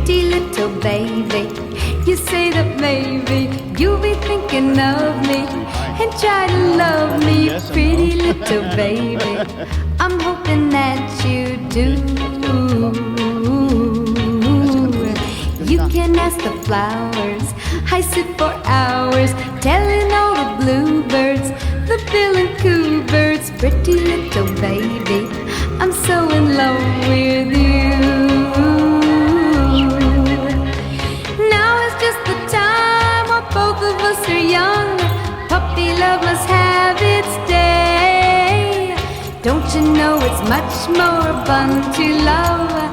pretty little baby. You say that maybe you'll be thinking of me and try to love me, pretty little baby. I'm hoping that you do. You can ask the flowers, I sit for hours telling all the bluebirds, the bill and coo birds, pretty little baby, I'm so in love with you. Now is just the time while both of us are young. Puppy love must have its day. Don't you know it's much more fun to love